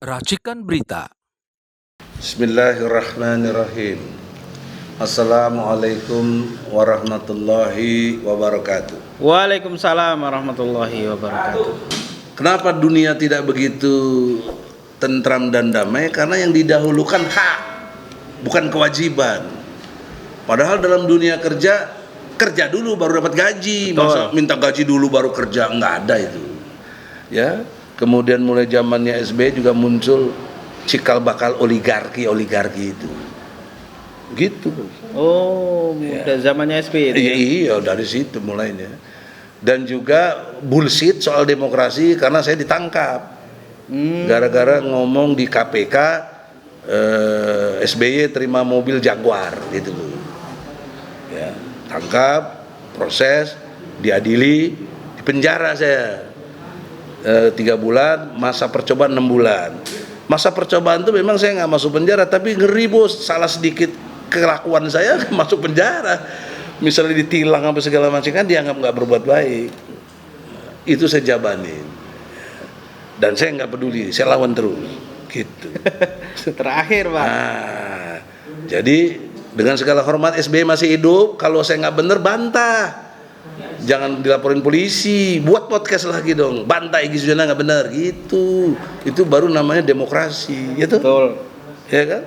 Racikan Berita. Bismillahirrahmanirrahim. Assalamualaikum warahmatullahi wabarakatuh. Waalaikumsalam warahmatullahi wabarakatuh. Kenapa dunia tidak begitu tentram dan damai? Karena yang didahulukan hak, bukan kewajiban. Padahal dalam dunia kerja dulu baru dapat gaji. Masa minta gaji dulu baru kerja? Nggak ada itu. Ya. Kemudian mulai zamannya SBY juga muncul cikal bakal oligarki itu. Gitu. Oh, udah zamannya SBY itu. Iya, dari situ mulainya. Dan juga bullshit soal demokrasi karena saya ditangkap. Gara-gara ngomong di KPK SBY terima mobil Jaguar gitu loh. Ya, tangkap, proses, diadili, dipenjara saya 3 bulan, masa percobaan 6 bulan. Masa percobaan itu memang saya nggak masuk penjara, tapi ngeri bos, salah sedikit kelakuan saya masuk penjara. Misalnya ditilang apa segala macam kan dianggap nggak berbuat baik. Itu saya jabanin. Dan saya nggak peduli, saya lawan terus. Gitu. Terakhir Pak. Nah, jadi dengan segala hormat SBY masih hidup, kalau saya nggak bener bantah. Jangan dilaporin polisi, buat podcast lagi dong, bantah Egy Sujana nggak benar gitu. Itu baru namanya demokrasi, gitu. Betul. Ya kan?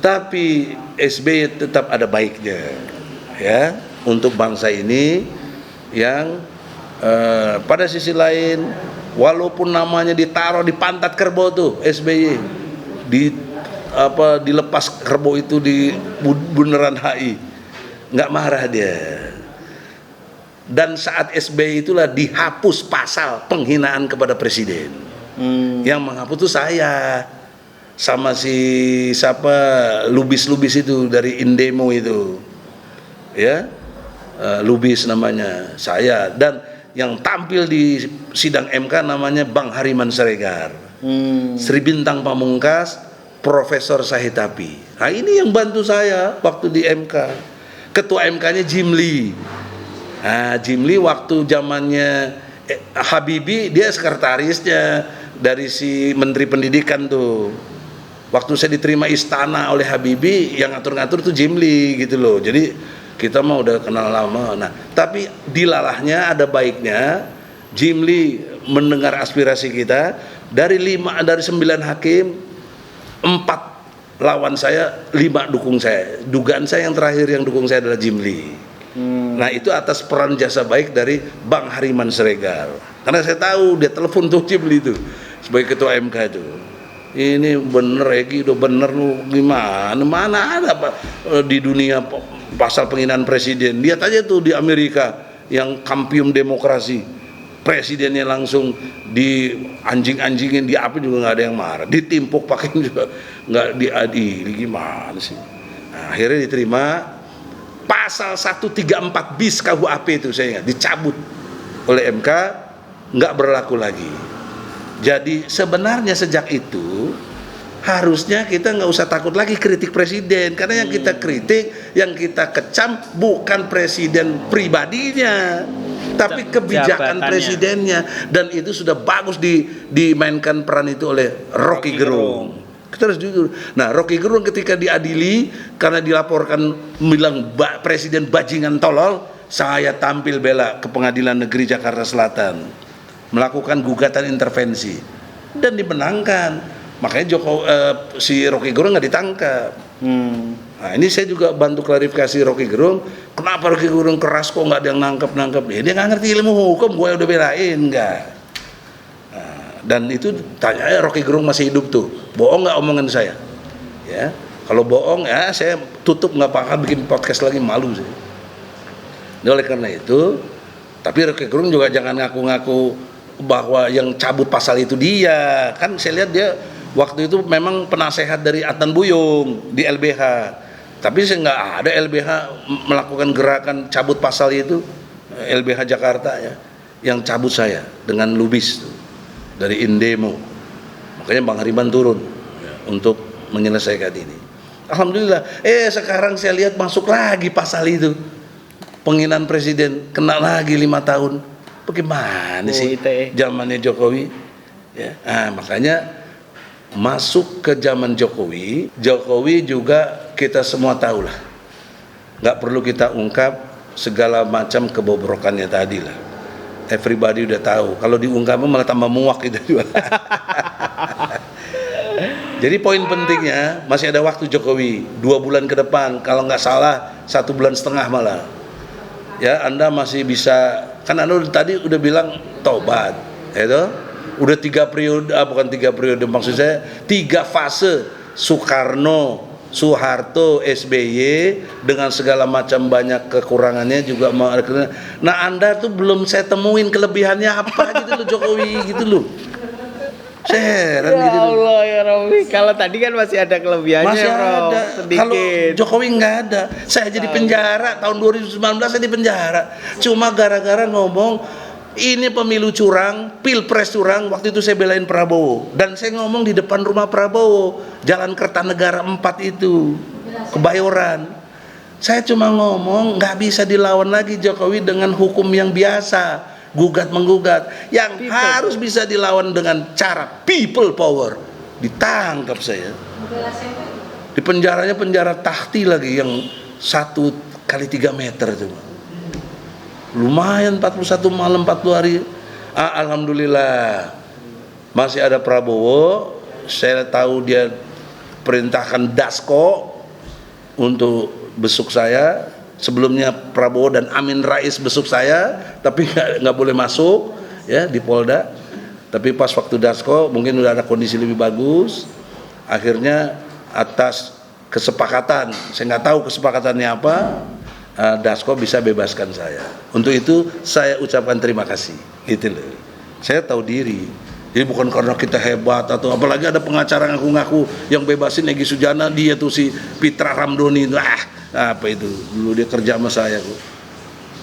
Tapi SBY tetap ada baiknya, ya, untuk bangsa ini yang pada sisi lain, walaupun namanya ditaruh di pantat kerbau tuh SBY, dilepas kerbau itu di Bundaran HI, nggak marah dia. Dan saat SBY itulah dihapus pasal penghinaan kepada presiden. Yang menghapus itu saya sama si siapa Lubis itu dari Indemo itu, ya, Lubis namanya saya. Dan yang tampil di sidang MK namanya Bang Hariman Siregar, Sri Bintang Pamungkas, Profesor Sahitapi. Nah ini yang bantu saya waktu di MK. Ketua MK-nya Jimli. Nah, Jimli waktu zamannya Habibie dia sekretarisnya dari si Menteri Pendidikan tuh. Waktu saya diterima istana oleh Habibie, yang ngatur-ngatur tuh Jimli gitu loh. Jadi kita mah udah kenal lama. Nah, tapi dilalahnya ada baiknya Jimli mendengar aspirasi kita. Dari 9 hakim, 4 lawan saya, 5 dukung saya. Dugaan saya yang terakhir yang dukung saya adalah Jimli. Nah itu atas peran jasa baik dari Bang Hariman Siregar. Karena saya tahu dia telepon tuh Jimli itu sebagai ketua MK itu. Ini bener Egy, udah bener lu gimana? Mana ada Pak di dunia pasal penghinaan presiden? Lihat aja tuh di Amerika yang kampium demokrasi, presidennya langsung di anjing-anjingin, di apa juga nggak ada yang marah, ditimpuk pakai juga nggak diadili, gimana sih? Nah, akhirnya diterima. Pasal 134 bis KUHP itu saya ingat dicabut oleh MK, nggak berlaku lagi. Jadi sebenarnya sejak itu harusnya kita nggak usah takut lagi kritik presiden, karena yang kita kritik, yang kita kecam bukan presiden pribadinya, tapi kebijakan presidennya. Dan itu sudah bagus dimainkan peran itu oleh Rocky Gerung. Kita harus jujur. Nah, Rocky Gerung ketika diadili karena dilaporkan bilang presiden bajingan tolol, saya tampil bela ke Pengadilan Negeri Jakarta Selatan, melakukan gugatan intervensi dan dimenangkan. Makanya si Rocky Gerung nggak ditangkap. Nah, ini saya juga bantu klarifikasi Rocky Gerung. Kenapa Rocky Gerung keras kok nggak ada yang nangkep? Dia nggak ngerti ilmu hukum, gue udah belain nggak. Dan itu tanya Rocky Gerung masih hidup tuh, bohong nggak omongan saya? Ya, kalau bohong ya saya tutup, nggak bakal bikin podcast lagi, malu sih. Oleh karena itu, tapi Rocky Gerung juga jangan ngaku-ngaku bahwa yang cabut pasal itu dia. Kan saya lihat dia waktu itu memang penasehat dari Adnan Buyung di LBH, tapi saya nggak ada LBH melakukan gerakan cabut pasal itu. LBH Jakarta ya, yang cabut saya dengan Lubis tuh, dari Indemo. Makanya Bang Hariman turun untuk menyelesaikan ini. Alhamdulillah. Sekarang saya lihat masuk lagi pasal itu, penghinaan presiden, kena lagi 5 tahun. Bagaimana sih zamannya Jokowi? Ya. Nah, makanya masuk ke zaman Jokowi juga kita semua tahu lah. Nggak perlu kita ungkap segala macam kebobrokannya tadi lah. Everybody udah tahu. Kalau diungkap malah tambah muak gitu juga. Jadi poin pentingnya masih ada waktu Jokowi 2 bulan ke depan, kalau nggak salah 1,5 bulan malah. Ya, Anda masih bisa, kan Anda tadi udah bilang tobat, itu udah 3 periode, bukan 3 periode, maksud saya 3 fase Soekarno, Soeharto, SBY dengan segala macam banyak kekurangannya juga. Nah, Anda tuh belum saya temuin kelebihannya apa gitu loh Jokowi gitu loh. Saya heran Ya gitu loh. Allah ya Rabbi. Kalau tadi kan masih ada kelebihannya, Masih bro. ada. Sedikit. Kalau Jokowi nggak ada. Saya jadi penjara tahun 2019, saya di penjara. Cuma gara-gara ngomong ini pemilu curang, pilpres curang. Waktu itu saya belain Prabowo dan saya ngomong di depan rumah Prabowo, Jalan Kertanegara 4 itu, Kebayoran. Saya cuma ngomong nggak bisa dilawan lagi Jokowi dengan hukum yang biasa, gugat menggugat, yang harus bisa dilawan dengan cara people power. Ditangkap saya, di penjaranya penjara tahti lagi yang 1 kali 3 meter itu, lumayan 41 malam 40 hari. Alhamdulillah masih ada Prabowo. Saya tahu dia perintahkan Dasko untuk besuk saya. Sebelumnya Prabowo dan Amin Rais besuk saya, tapi nggak boleh masuk ya di Polda. Tapi pas waktu Dasko mungkin udah ada kondisi lebih bagus. Akhirnya atas kesepakatan, saya nggak tahu kesepakatannya apa, Dasko bisa bebaskan saya. Untuk itu saya ucapkan terima kasih. Gitu loh. Saya tahu diri. Jadi bukan karena kita hebat atau apalagi ada pengacara ngaku-ngaku yang bebasin Egy Sujana, dia tuh si Pitra Ramdhani itu. Apa itu? Dulu dia kerja sama saya kok.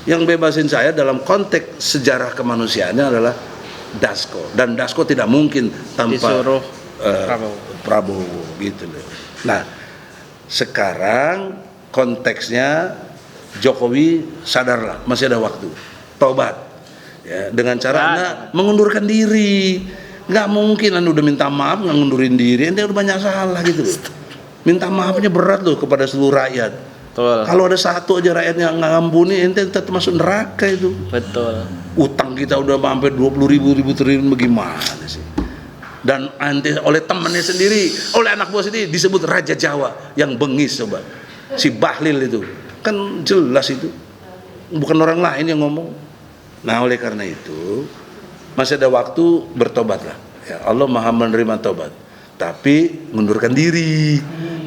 Yang bebasin saya dalam konteks sejarah kemanusiaannya adalah Dasko, dan Dasko tidak mungkin tanpa disuruh Prabowo gitu loh. Nah, sekarang konteksnya Jokowi sadarlah, masih ada waktu. Tobat. Ya, dengan cara Anda mengundurkan diri. Nggak mungkin Anda udah minta maaf nggak ngundurin diri, Anda udah banyak salah gitu loh. Minta maafnya berat loh kepada seluruh rakyat. Betul. Kalau ada satu aja rakyat yang nggak ngampuni, ente tetap masuk neraka itu. Betul. Utang kita udah sampai 20 ribu triliun, bagaimana sih? Dan ente oleh temannya sendiri, oleh anak buah sendiri disebut Raja Jawa yang bengis, coba. Si Bahlil itu, kan jelas itu. Bukan orang lain yang ngomong. Nah, oleh karena itu masih ada waktu, bertobatlah. Ya, Allah Maha menerima tobat. Tapi mundurkan diri.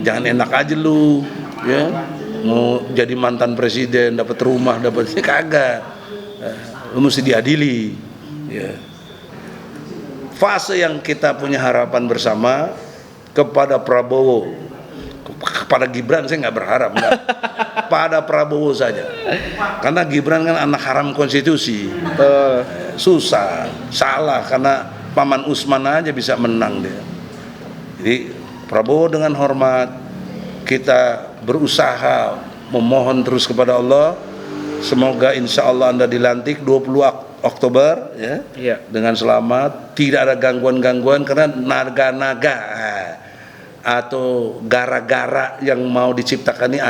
Jangan enak aja lu, ya. Mau jadi mantan presiden, dapat rumah, dapat kagak. Lu mesti diadili. Ya. Fase yang kita punya harapan bersama kepada Prabowo, kepada Gibran saya nggak berharap, enggak. Pada Prabowo saja. Karena Gibran kan anak haram konstitusi. Susah, salah karena Paman Usman aja bisa menang dia. Jadi Prabowo dengan hormat, kita berusaha memohon terus kepada Allah, semoga insya Allah Anda dilantik 20 Oktober ya, dengan selamat, tidak ada gangguan-gangguan karena naga-naga atau gara-gara yang mau diciptakan ini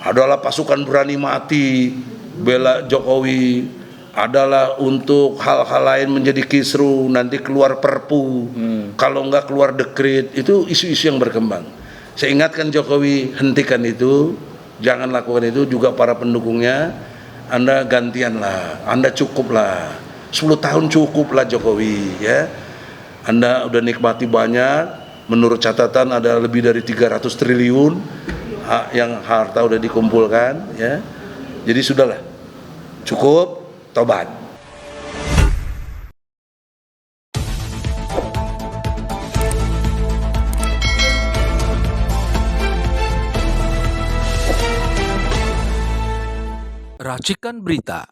adalah pasukan berani mati bela Jokowi, adalah untuk hal-hal lain menjadi kisru, nanti keluar perpu, kalau enggak keluar dekret, itu isu-isu yang berkembang. Saya ingatkan Jokowi, hentikan itu, jangan lakukan itu. Juga para pendukungnya, Anda gantianlah, Anda cukuplah, 10 tahun cukuplah Jokowi ya. Anda udah nikmati banyak, menurut catatan ada lebih dari 300 triliun yang harta udah dikumpulkan ya. Jadi sudahlah, cukup, tobat. Racikan Berita